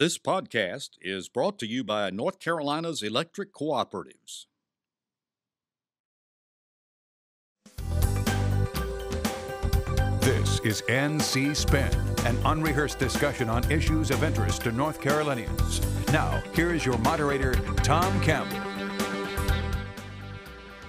This podcast is brought to you by North Carolina's electric cooperatives. This is NC Spin, an unrehearsed discussion on issues of interest to North Carolinians. Now, here is your moderator, Tom Campbell.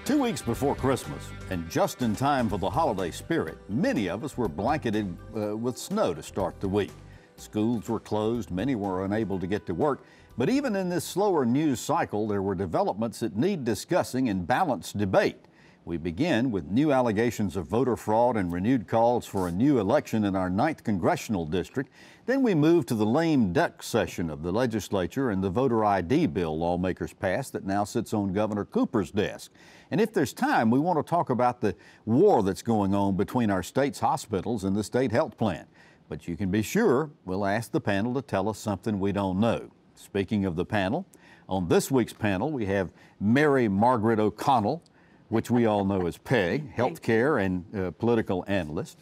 2 weeks before Christmas, and just in time for the holiday spirit, many of us were blanketed with snow to start the week. Schools were closed, many were unable to get to work, but even in this slower news cycle, there were developments that need discussing and balanced debate. We begin with new allegations of voter fraud and renewed calls for a new election in our 9th Congressional District. Then we move to the lame duck session of the legislature and the voter ID bill lawmakers passed that now sits on Governor Cooper's desk. And if there's time, we want to talk about the war that's going on between our state's hospitals and the state health plan. But you can be sure we'll ask the panel to tell us something we don't know. Speaking of the panel, on this week's panel we have Mary Margaret O'Connell, which we all know as Peg, healthcare and political analyst;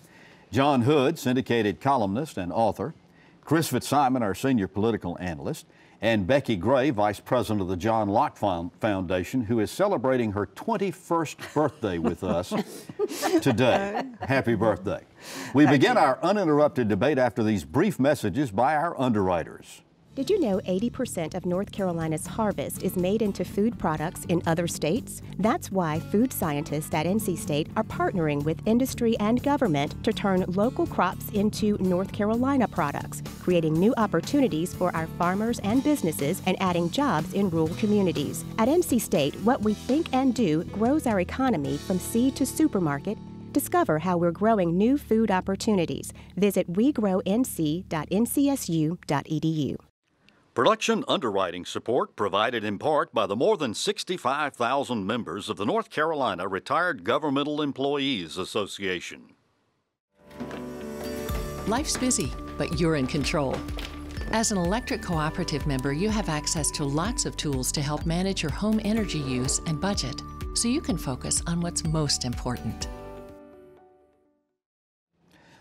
John Hood, syndicated columnist and author; Chris Fitzsimon, our senior political analyst; and Becki Gray, vice president of the John Locke Foundation, who is celebrating her 21st birthday with us today. Happy birthday. We begin our uninterrupted debate after these brief messages by our underwriters. Did you know 80% of North Carolina's harvest is made into food products in other states? That's why food scientists at NC State are partnering with industry and government to turn local crops into North Carolina products, creating new opportunities for our farmers and businesses and adding jobs in rural communities. At NC State, what we think and do grows our economy from seed to supermarket. Discover how we're growing new food opportunities. Visit wegrownc.ncsu.edu. Production underwriting support provided in part by the more than 65,000 members of the North Carolina Retired Governmental Employees Association. Life's busy, but you're in control. As an electric cooperative member, you have access to lots of tools to help manage your home energy use and budget, so you can focus on what's most important.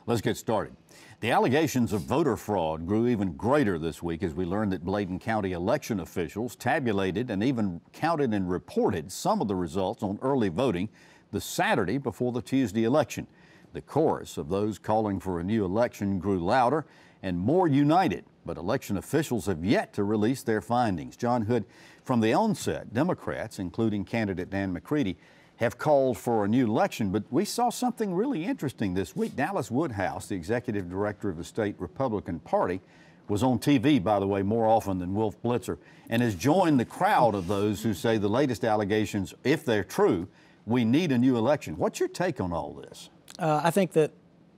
Let's get started. The allegations of voter fraud grew even greater this week as we learned that Bladen County election officials tabulated and even counted and reported some of the results on early voting the Saturday before the Tuesday election. The chorus of those calling for a new election grew louder and more united, but election officials have yet to release their findings. John Hood, from the onset, Democrats, including candidate Dan McCready, have called for a new election, but we saw something really interesting this week. Dallas Woodhouse, the executive director of the state Republican Party, was on TV, by the way, more often than Wolf Blitzer, and has joined the crowd of those who say the latest allegations, if they're true, we need a new election. What's your take on all this? I think that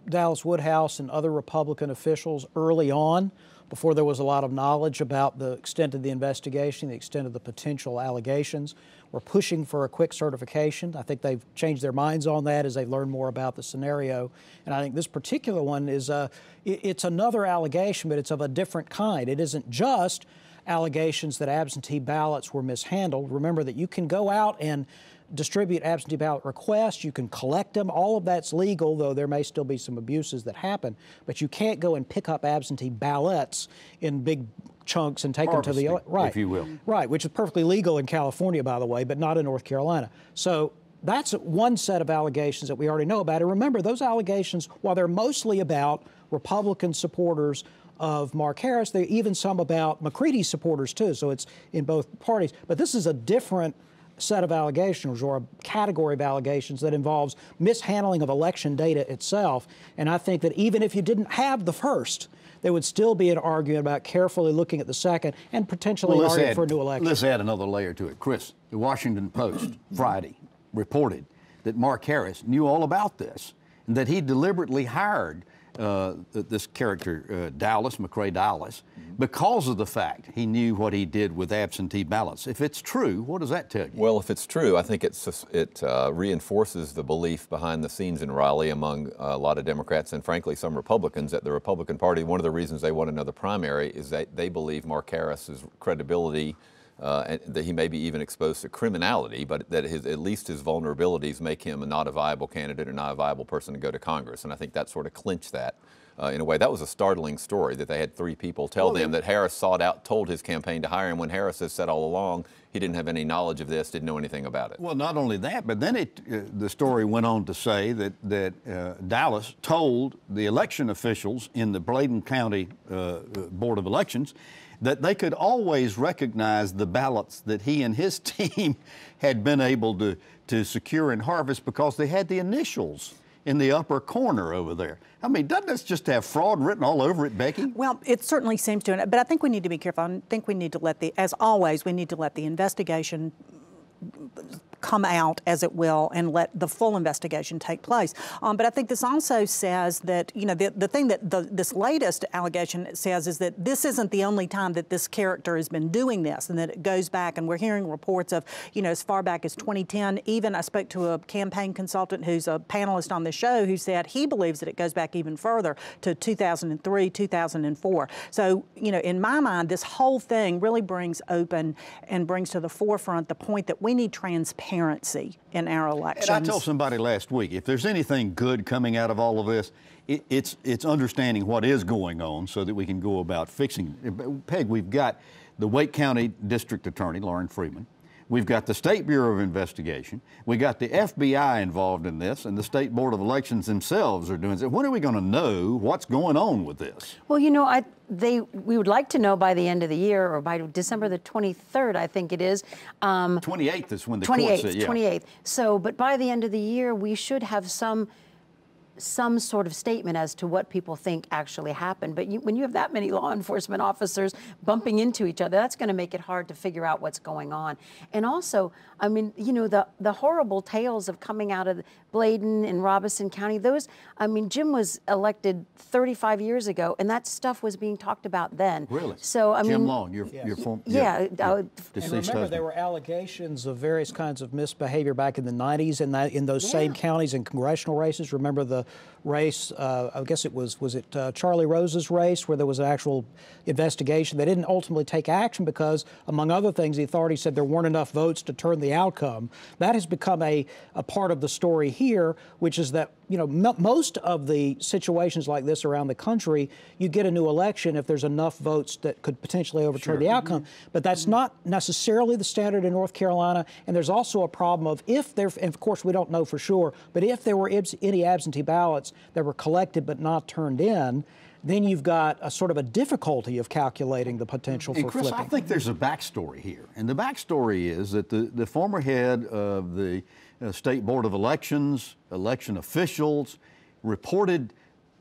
Dallas Woodhouse and other Republican officials early on, before there was a lot of knowledge about the extent of the investigation, the extent of the potential allegations, were pushing for a quick certification. I think they've changed their minds on that as they've learned more about the scenario. And I think this particular one is, it's another allegation, but it's of a different kind. It isn't just allegations that absentee ballots were mishandled. Remember that you can go out and distribute absentee ballot requests, you can collect them, all of that's legal, though there may still be some abuses that happen, but you can't go and pick up absentee ballots in big chunks and take them to the, right, if you will. Right, which is perfectly legal in California, by the way, but not in North Carolina. So that's one set of allegations that we already know about. And remember, those allegations, while they're mostly about Republican supporters of Mark Harris, they're even some about McCready's supporters too, so it's in both parties. But this is a different set of allegations, or a category of allegations that involves mishandling of election data itself. And I think that even if you didn't have the first, there would still be an argument about carefully looking at the second and potentially arguing for a new election. Let's add another layer to it. Chris, the Washington Post Friday reported that Mark Harris knew all about this and that he deliberately hired this character, McCray Dallas, because of the fact he knew what he did with absentee ballots. If it's true, what does that tell you? Well, if it's true, I think it reinforces the belief behind the scenes in Raleigh among a lot of Democrats and, frankly, some Republicans that the Republican Party, one of the reasons they want another primary is that they believe Mark Harris's credibility, that he may be even exposed to criminality, but that at least his vulnerabilities make him not a viable candidate or not a viable person to go to Congress. And I think that sort of clinched that in a way. That was a startling story that they had 3 people tell them that Harris told his campaign to hire him, when Harris has said all along he didn't have any knowledge of this, didn't know anything about it. Well, not only that, but then the story went on to say that Dallas told the election officials in the Bladen County Board of Elections that they could always recognize the ballots that he and his team had been able to secure and harvest because they had the initials in the upper corner over there. I mean, doesn't this just have fraud written all over it, Becki? Well, it certainly seems to, but I think we need to be careful. I think we need to let as always, we need to let the investigation come out as it will and let the full investigation take place. But I think this also says that, you know, the thing that this latest allegation says is that this isn't the only time that this character has been doing this, and that it goes back, and we're hearing reports of, you know, as far back as 2010. Even I spoke to a campaign consultant who's a panelist on the show who said he believes that it goes back even further to 2003, 2004. So, you know, in my mind, this whole thing really brings open and brings to the forefront the point that we need transparency in our elections. And I told somebody last week, if there's anything good coming out of all of this, it's understanding what is going on so that we can go about fixing it. Peg, we've got the Wake County District Attorney, Lauren Freeman. We've got the State Bureau of Investigation. We got the FBI involved in this, and the State Board of Elections themselves are doing this. When are we going to know what's going on with this? Well, you know, we would like to know by the end of the year, or by December the 23rd, I think it is. 28th is when the court said, yeah. 28th. So, but by the end of the year, we should have some sort of statement as to what people think actually happened. But when you have that many law enforcement officers bumping into each other, that's going to make it hard to figure out what's going on. And also, I mean, you know, the horrible tales of coming out of Bladen and Robeson County, those, I mean, Jim was elected 35 years ago, and that stuff was being talked about then. Really? So, I mean, Jim Long, your former, and remember, there were allegations of various kinds of misbehavior back in the 90s in those same counties in congressional races. Remember the race, I guess it was it Charlie Rose's race, where there was an actual investigation. They didn't ultimately take action because, among other things, the authorities said there weren't enough votes to turn the outcome. That has become a part of the story here, which is that, you know, most of the situations like this around the country, you get a new election if there's enough votes that could potentially overturn the outcome. But that's not necessarily the standard in North Carolina. And there's also a problem of if there, and of course we don't know for sure, but if there were any absentee ballots that were collected but not turned in, then you've got a sort of a difficulty of calculating the potential for Chris, flipping. I think there's a backstory here. And the backstory is that the former head of the State Board of Elections, election officials, reported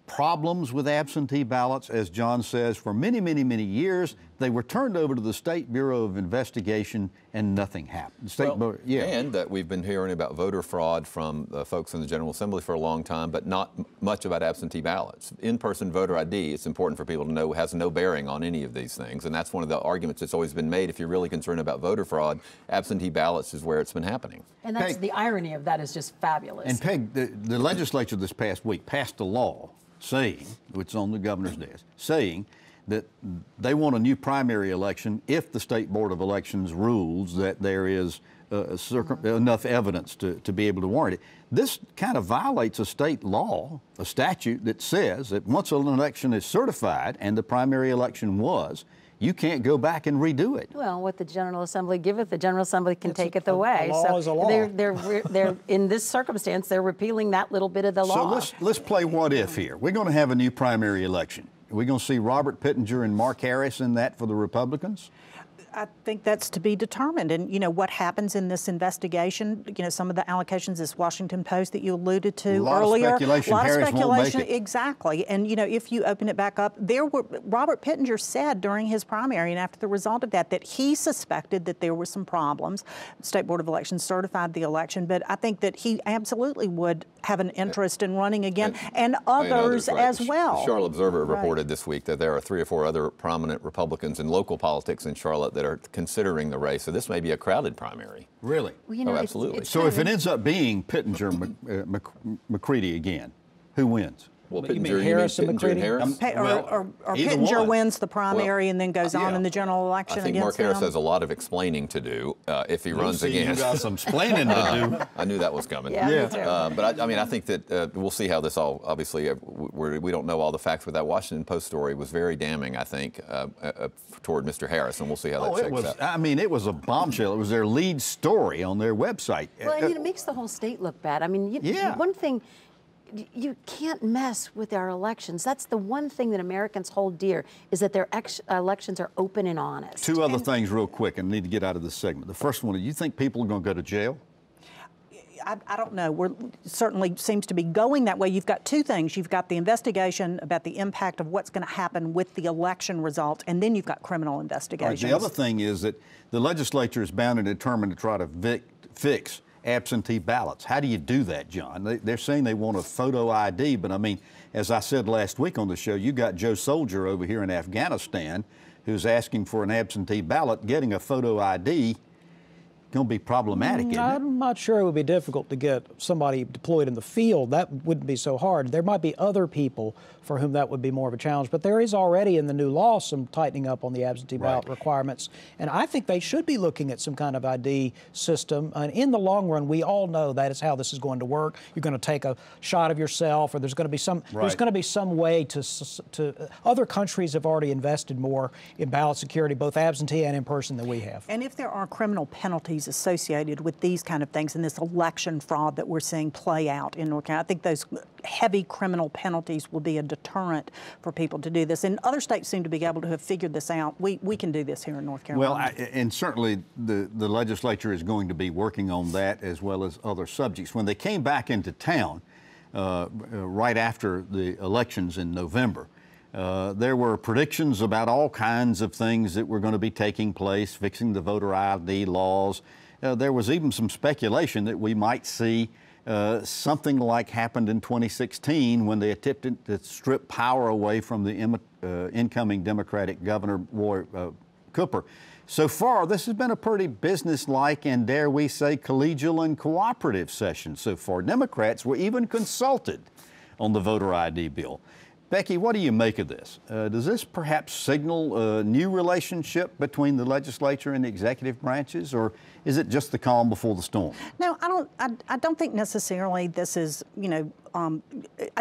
problems with absentee ballots, as John says, for many, many, many years. They were turned over to the State Bureau of Investigation, and nothing happened. And that we've been hearing about voter fraud from folks in the General Assembly for a long time, but not much about absentee ballots. In-person voter ID, it's important for people to know, has no bearing on any of these things. And that's one of the arguments that's always been made. If you're really concerned about voter fraud, absentee ballots is where it's been happening. And that's the irony of that is just fabulous. And Peg, the legislature this past week passed a law saying, which is on the governor's desk, saying that they want a new primary election if the State Board of Elections rules that there is enough evidence to be able to warrant it. This kind of violates a state law, a statute that says that once an election is certified, and the primary election was, you can't go back and redo it. Well, what the General Assembly giveth, the General Assembly can take it away. A law is a law. They're in this circumstance, they're repealing that little bit of the law. So let's play what if here. We're going to have a new primary election. Are we going to see Robert Pittenger and Mark Harris in that for the Republicans? I think that's to be determined. And, you know, what happens in this investigation, you know, some of the allocations, this Washington Post that you alluded to earlier. A lot of speculation. Exactly. And, you know, if you open it back up, Robert Pittenger said during his primary and after the result of that he suspected that there were some problems. The State Board of Elections certified the election, but I think that he absolutely would have an interest in running again, and others as well. The Charlotte Observer reported this week that there are 3 or 4 other prominent Republicans in local politics in Charlotte that are considering the race, so this may be a crowded primary. Really? Well, you know, absolutely. So if it ends up being Pittenger McCready again, who wins? Well, You mean Pittenger, Harris and Pittenger McCready? Harris? Or either Pittenger one. wins the primary and then goes on in the general election I think against Mark Harris them? has a lot of explaining to do if he runs Lucy, again. You got some splaining to do. I knew that was coming. Yeah, me too. But I mean, I think that we'll see how this all, obviously, we don't know all the facts, but that Washington Post story was very damning, I think, toward Mr. Harris, and we'll see how that shakes out. I mean, it was a bombshell. It was their lead story on their website. Well, and it makes the whole state look bad. I mean, one thing, you can't mess with our elections. That's the one thing that Americans hold dear, is that their elections are open and honest. Two other things real quick, and need to get out of this segment. The first one, do you think people are going to go to jail? I don't know. We're certainly seems to be going that way. You've got two things. You've got the investigation about the impact of what's going to happen with the election result, and then you've got criminal investigations. Right, the other thing is that the legislature is bound and determined to try to fix absentee ballots. How do you do that, John? They're saying they want a photo ID, but I mean, as I said last week on the show, you got Joe Soldier over here in Afghanistan who's asking for an absentee ballot. Getting a photo ID going to be problematic, isn't it? I'm not sure it would be difficult to get somebody deployed in the field. That wouldn't be so hard. There might be other people for whom that would be more of a challenge, but there is already in the new law some tightening up on the absentee ballot requirements, and I think they should be looking at some kind of ID system. And in the long run, we all know that is how this is going to work. You're going to take a shot of yourself, or there's going to be some way to other countries have already invested more in ballot security, both absentee and in person, than we have. And if there are criminal penalties associated with these kind of things and this election fraud that we're seeing play out in North Carolina, I think those heavy criminal penalties will be a deterrent for people to do this. And other states seem to be able to have figured this out. We can do this here in North Carolina. Well, and certainly the legislature is going to be working on that as well as other subjects. When they came back into town right after the elections in November, there were predictions about all kinds of things that were going to be taking place, fixing the voter ID laws. There was even some speculation that we might see something like happened in 2016 when they attempted to strip power away from the incoming Democratic Governor, Roy Cooper. So far, this has been a pretty businesslike and, dare we say, collegial and cooperative session so far. Democrats were even consulted on the voter ID bill. Becki, what do you make of this? Does this perhaps signal a new relationship between the legislature and the executive branches, or is it just the calm before the storm? No, I don't think necessarily this is, I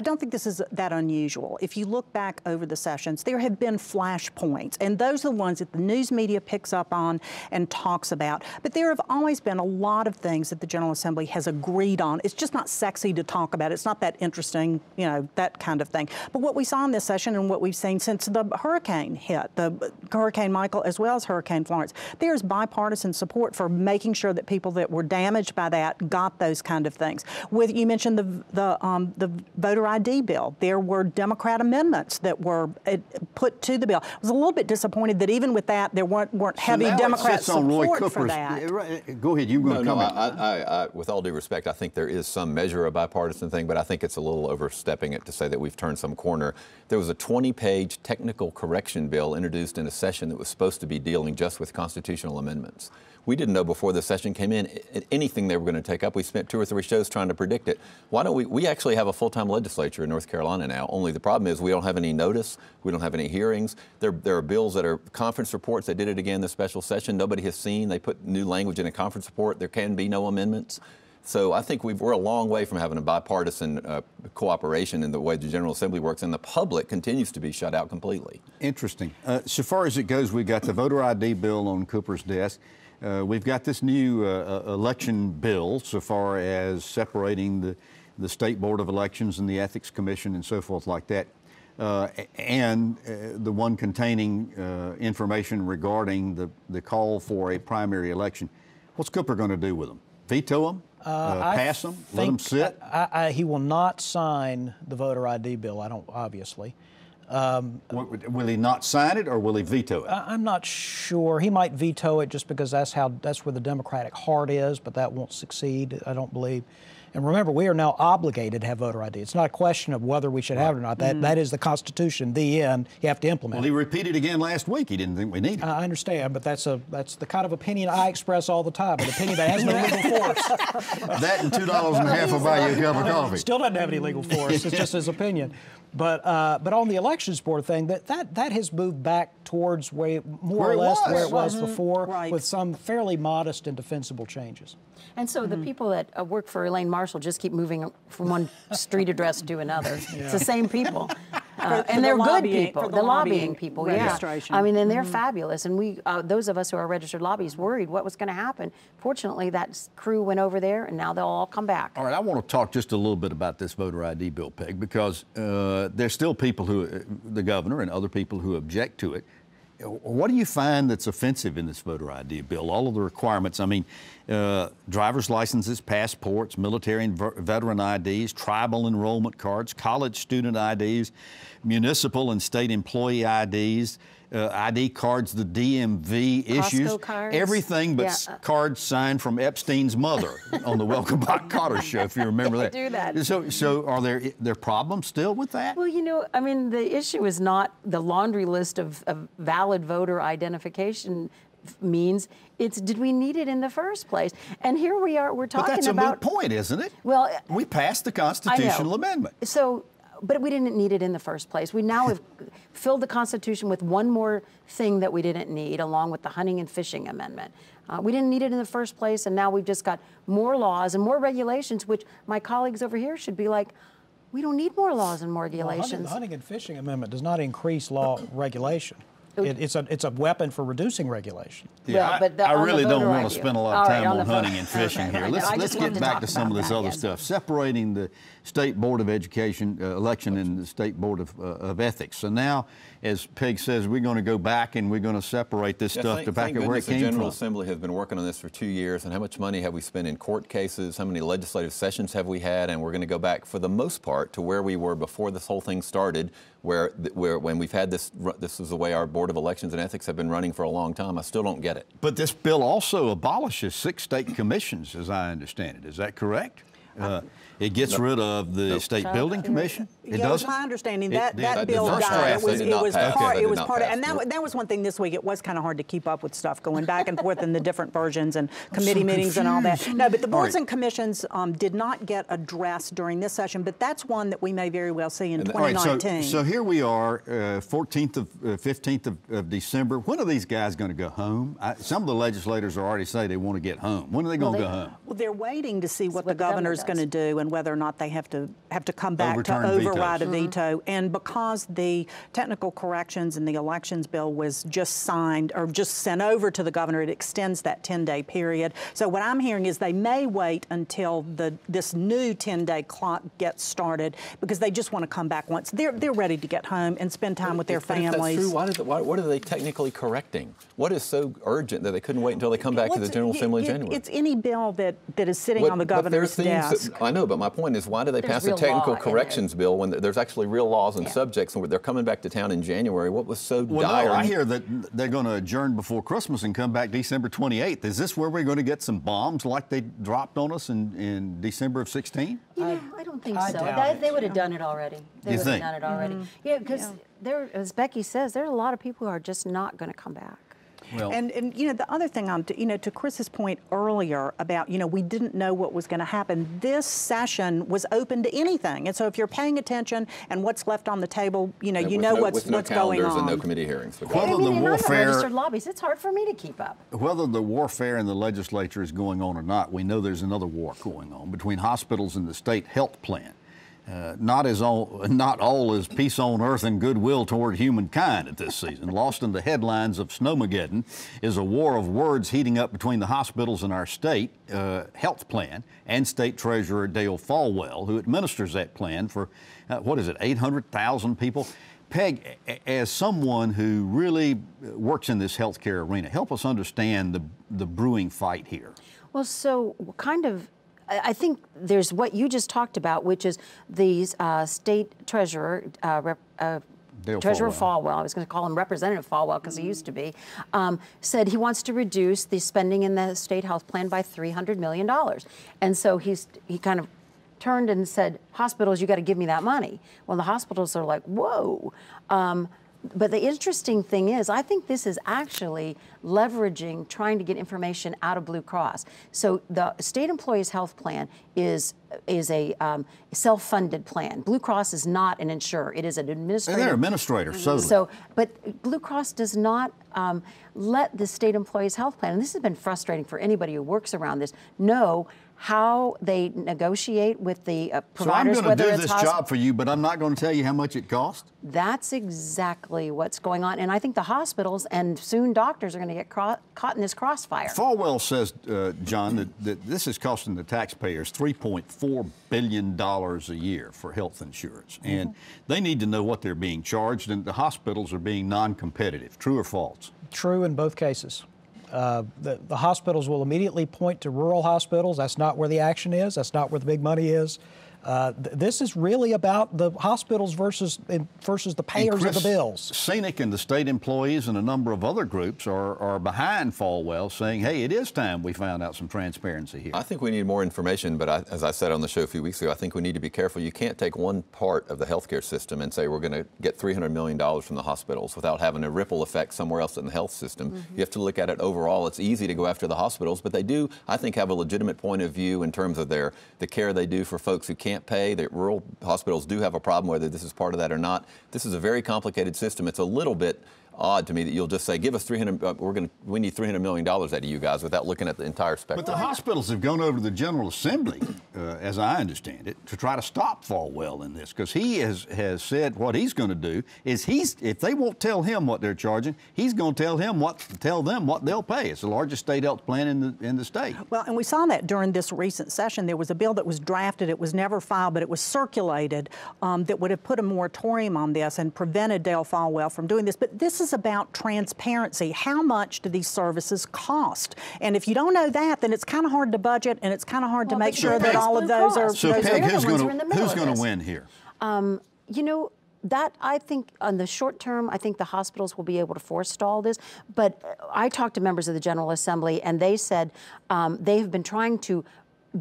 don't think this is that unusual. If you look back over the sessions, there have been flashpoints, and those are the ones that the news media picks up on and talks about. But there have always been a lot of things that the General Assembly has agreed on. It's just not sexy to talk about. It's not that interesting, that kind of thing. But what we saw in this session and what we've seen since the hurricane hit, the Hurricane Michael as well as Hurricane Florence, there's bipartisan support for making sure that people that were damaged by that got those kind of things. You mentioned the voter ID bill. There were Democrat amendments that were put to the bill. I was a little bit disappointed that even with that, there weren't heavy Democrat support for that. Go ahead, you were going to comment. I, with all due respect, I think there is some measure of bipartisan thing, but I think it's a little overstepping it to say that we've turned some corner. There was a 20-page technical correction bill introduced in a session that was supposed to be dealing just with constitutional amendments. We didn't know before the session came in anything they were going to take up. We spent 2 or 3 shows trying to predict it. Why don't we actually have a full-time legislature in North Carolina now, only the problem is we don't have any notice, we don't have any hearings. There are bills that are conference reports. They did it again in the special session. Nobody has seen. They put new language in a conference report. There can be no amendments. So I think we're a long way from having a bipartisan cooperation in the way the General Assembly works, and the public continues to be shut out completely. Interesting. So far as it goes, we've got the voter ID bill on Cooper's desk. We've got this new election bill so far as separating the State Board of Elections and the Ethics Commission and so forth like that, and the one containing information regarding the call for a primary election. What's Cooper going to do with them? Veto them? Pass them? Let them sit? He will not sign the voter ID bill, obviously. Will he not sign it, or will he veto it? I'm not sure. He might veto it just because that's where the Democratic heart is, but that won't succeed, I don't believe. And remember, we are now obligated to have voter ID. It's not a question of whether we should have it or not. That is the Constitution, the end. You have to implement it. Well, he repeated again last week. He didn't think we needed it. I understand, but that's the kind of opinion I express all the time, an opinion that has no legal force. That and $2.50 will buy you a cup of coffee. Still doesn't have any legal force. It's just his opinion. But on the elections board thing, that has moved back towards more or less where it was before, with some fairly modest and defensible changes. And so the people that work for Elaine Marshall just keep moving from one street address to another. It's the same people. And they're good people, the lobbying people, registration. I mean, and they're fabulous. And we, those of us who are registered lobbyists, worried what was going to happen. Fortunately, that crew went over there, and now they'll all come back. All right, I want to talk just a little bit about this voter ID bill, Peg, because there's still people who, the governor and other people who object to it. What do you find that's offensive in this voter ID bill? All of the requirements, I mean, driver's licenses, passports, military and veteran IDs, tribal enrollment cards, college student IDs, municipal and state employee IDs, ID cards the DMV issues, cards. Everything but cards signed from Epstein's mother on the Welcome Back Kotter show, if you remember that. Do that. So are there problems still with that? Well, you know, I mean, the issue is not the laundry list of valid voter identification means. It's, did we need it in the first place? And here we are, we're talking about... But that's a moot point, isn't it? Well... We passed the constitutional amendment. So... But we didn't need it in the first place. We now have filled the Constitution with one more thing that we didn't need, along with the hunting and fishing amendment. We didn't need it in the first place, and now we've just got more laws and more regulations, which my colleagues over here should be like, we don't need more laws and more regulations. Well, the hunting and fishing amendment does not increase law regulation. It's a weapon for reducing regulation. Yeah, well, but I really don't want to spend a lot of time on hunting and fishing here. Let's get back to some of this other stuff. Separating the State Board of Education election and the State Board of Ethics. So now, as Peg says, we're going to go back and we're going to separate this stuff to back at where it came from. The General Assembly has been working on this for 2 years, and how much money have we spent in court cases? How many legislative sessions have we had? And we're going to go back, for the most part, to where we were before this whole thing started, where when we've had this is the way our Board of Elections and Ethics have been running for a long time. I still don't get it. But this bill also abolishes 6 state commissions, as I understand it. Is that correct? It gets rid of the State Building Commission? It was doesn't? my understanding. That bill died. It was part of, and that was one thing this week. It was kind of hard to keep up with stuff going back and forth in the different versions and committee meetings and all that. No, but the boards and commissions did not get addressed during this session, but that's one that we may very well see in 2019. Right, so here we are, 15th of December. When are these guys going to go home? Some of the legislators already say they want to get home. When are they going to go home? Well, they're waiting to see what the governor's going to do and whether or not they have to come back to override a veto. And because the technical corrections in the elections bill was just signed or just sent over to the governor, it extends that 10-day period. So what I'm hearing is they may wait until this new 10-day clock gets started because they just want to come back once they're ready to get home and spend time with their families. If that's true, what are they technically correcting? What is so urgent that they couldn't wait until they come back to the General Assembly in January? It's any bill that is sitting on the governor's desk. I know, but my point is, why do they pass a technical corrections bill when there's actually real laws and subjects, and they're coming back to town in January? What was so dire? No, I hear that they're going to adjourn before Christmas and come back December 28th. Is this where we're going to get some bombs like they dropped on us in December of 16? You know, I don't think so. They would have done it already. They would have done it already. Yeah, because as Becki says, there are a lot of people who are just not going to come back. Well, and you know, the other thing, to Chris's point earlier about, we didn't know what was going to happen. This session was open to anything, and so if you're paying attention and what's left on the table, what's going on. And no committee hearings. Whether the warfare, registered lobbies, it's hard for me to keep up. Whether the warfare in the legislature is going on or not, we know there's another war going on between hospitals and the state health plan. Not all is peace on earth and goodwill toward humankind at this season. Lost in the headlines of Snowmageddon is a war of words heating up between the hospitals and our state health plan and State Treasurer Dale Falwell, who administers that plan for, 800,000 people. Peg, as someone who really works in this healthcare arena, help us understand the brewing fight here. Well, so I think there's what you just talked about, which is the state treasurer, Treasurer Falwell, I was going to call him Representative Falwell because he used to be, said he wants to reduce the spending in the state health plan by $300 million. And so he kind of turned and said, hospitals, you got to give me that money. Well, the hospitals are like, whoa. But the interesting thing is, I think this is actually leveraging, trying to get information out of Blue Cross. So the State Employees Health Plan is a self-funded plan. Blue Cross is not an insurer; it is an administrator. They're administrators, solely. So, but Blue Cross does not let the State Employees Health Plan, and this has been frustrating for anybody who works around this, know how they negotiate with the providers. So I'm going to do this job for you, but I'm not going to tell you how much it costs? That's exactly what's going on. And I think the hospitals and soon doctors are going to get caught in this crossfire. Falwell says, John, that this is costing the taxpayers $3.4 billion a year for health insurance. And they need to know what they're being charged, and the hospitals are being non-competitive. True or false? True in both cases. The hospitals will immediately point to rural hospitals. That's not where the action is. That's not where the big money is. This is really about the hospitals versus the payers of the bills. Scenic and the state employees and a number of other groups are behind Falwell, saying, hey, it is time we found out some transparency here. I think we need more information, but as I said on the show a few weeks ago, I think we need to be careful. You can't take one part of the healthcare system and say we're going to get $300 million from the hospitals without having a ripple effect somewhere else in the health system. You have to look at it overall. It's easy to go after the hospitals, but they do, I think, have a legitimate point of view in terms of the care they do for folks who can't pay. The rural hospitals do have a problem, whether this is part of that or not. This is a very complicated system. It's a little bit odd to me that you'll just say, give us we need $300 million out of you guys without looking at the entire spectrum. But the hospitals have gone over to the General Assembly, as I understand it, to try to stop Falwell in this, because he has said what he's going to do is if they won't tell him what they're charging, he's going to tell them what they'll pay. It's the largest state health plan in the state. Well, and we saw that during this recent session. There was a bill that was drafted. It was never filed, but it was circulated that would have put a moratorium on this and prevented Dale Falwell from doing this. But this is about transparency. How much do these services cost? And if you don't know that, then it's kind of hard to budget, and it's kind of hard to make sure that all of those are. So, Peg, who's going to win here? You know, that I think on the short term, I think the hospitals will be able to forestall this. But I talked to members of the General Assembly, and they said they have been trying to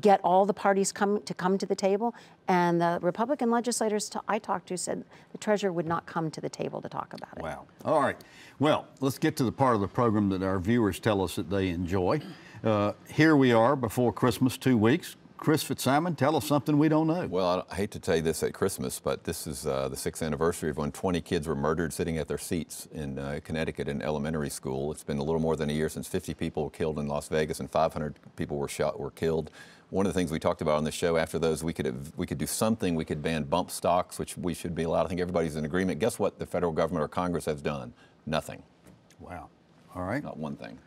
get all the parties to come to the table, and the Republican legislators I talked to said the treasurer would not come to the table to talk about it. Wow. All right. Well, let's get to the part of the program that our viewers tell us that they enjoy. Here we are before Christmas, 2 weeks. Chris Fitzsimon, tell us something we don't know. Well, I hate to tell you this at Christmas, but this is the 6th anniversary of when 20 kids were murdered sitting at their seats in Connecticut in elementary school. It's been a little more than a year since 50 people were killed in Las Vegas and 500 people were killed. One of the things we talked about on the show after those, we could do something. We could ban bump stocks, which we should be allowed. I think everybody's in agreement. Guess what the federal government or Congress has done? Nothing. Wow. All right. Not one thing.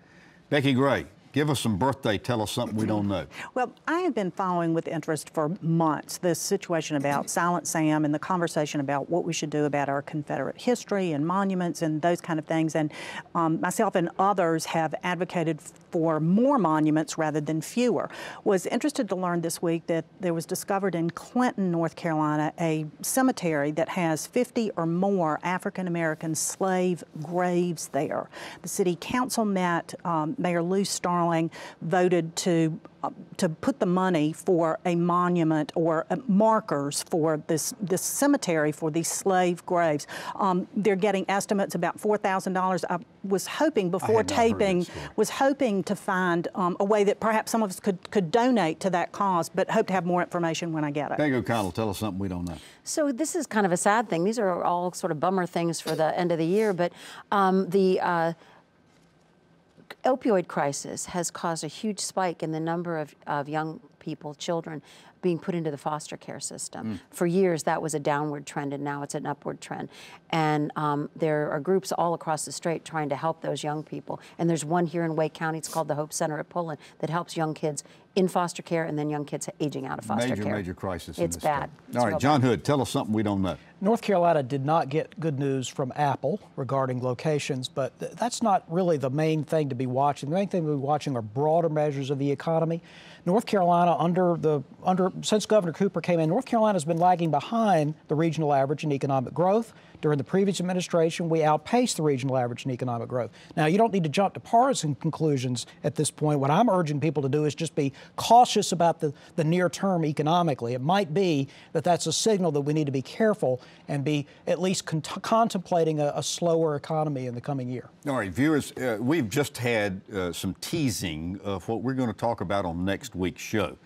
Becki Gray, give us some birthday. Tell us something we don't know. Well, I have been following with interest for months this situation about Silent Sam and the conversation about what we should do about our Confederate history and monuments and those kind of things. And myself and others have advocated for more monuments rather than fewer. Was interested to learn this week that there was discovered in Clinton, North Carolina, a cemetery that has 50 or more African-American slave graves there. The city council met, Mayor Lou Starling voted to put the money for a monument or markers for this cemetery for these slave graves. They're getting estimates about $4,000. I was hoping before taping, to find a way that perhaps some of us could donate to that cause, but hope to have more information when I get it. Peg O'Connell, tell us something we don't know. So this is kind of a sad thing. These are all sort of bummer things for the end of the year, but the opioid crisis has caused a huge spike in the number of young people, children, being put into the foster care system. For years, that was a downward trend, and now it's an upward trend. And there are groups all across the state trying to help those young people. And there's one here in Wake County, it's called the Hope Center at Pullen, that helps young kids in foster care and then young kids aging out of foster care. Major crisis. It's bad. All right, John Hood, tell us something we don't know. North Carolina did not get good news from Apple regarding locations, but that's not really the main thing to be watching. The main thing to be watching are broader measures of the economy. North Carolina, under since Governor Cooper came in, North Carolina has been lagging behind the regional average in economic growth. During the previous administration, we outpaced the regional average in economic growth. Now, you don't need to jump to partisan conclusions at this point. What I'm urging people to do is just be cautious about the near term economically. It might be that that's a signal that we need to be careful and be at least contemplating a slower economy in the coming year. All right, viewers, we've just had some teasing of what we're going to talk about on next week's show.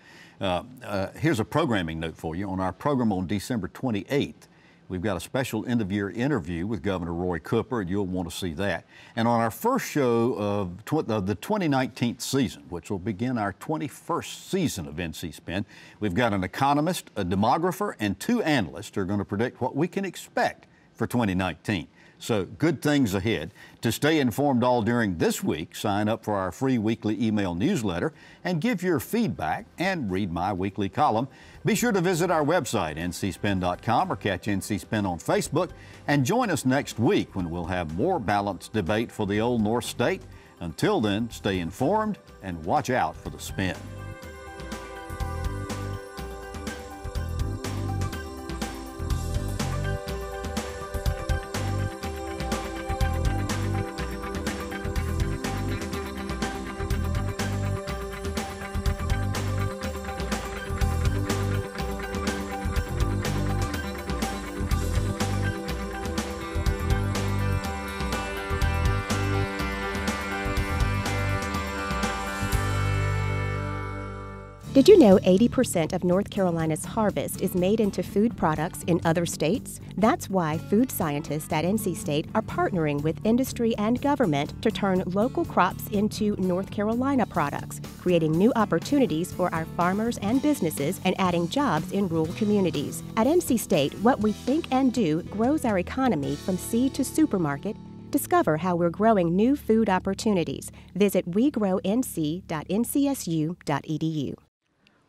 Here's a programming note for you. On our program on December 28th, we've got a special interview with Governor Roy Cooper, and you'll want to see that. And on our first show of the 2019 season, which will begin our 21st season of NC Spin, we've got an economist, a demographer, and 2 analysts who are going to predict what we can expect for 2019. So good things ahead. To stay informed all during this week, sign up for our free weekly email newsletter and give your feedback and read my weekly column. Be sure to visit our website, ncspin.com, or catch NC Spin on Facebook. And join us next week when we'll have more balanced debate for the Old North State. Until then, stay informed and watch out for the spin. Did you know 80% of North Carolina's harvest is made into food products in other states? That's why food scientists at NC State are partnering with industry and government to turn local crops into North Carolina products, creating new opportunities for our farmers and businesses and adding jobs in rural communities. At NC State, what we think and do grows our economy from seed to supermarket. Discover how we're growing new food opportunities. Visit wegrownc.ncsu.edu.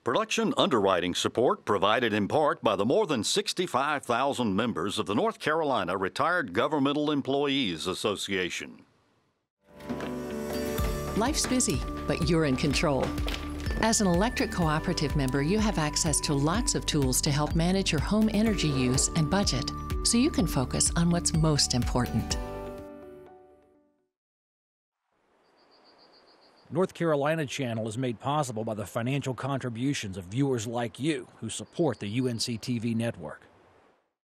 Production underwriting support provided in part by the more than 65,000 members of the North Carolina Retired Governmental Employees Association. Life's busy, but you're in control. As an electric cooperative member, you have access to lots of tools to help manage your home energy use and budget, so you can focus on what's most important. North Carolina Channel is made possible by the financial contributions of viewers like you who support the UNC TV network.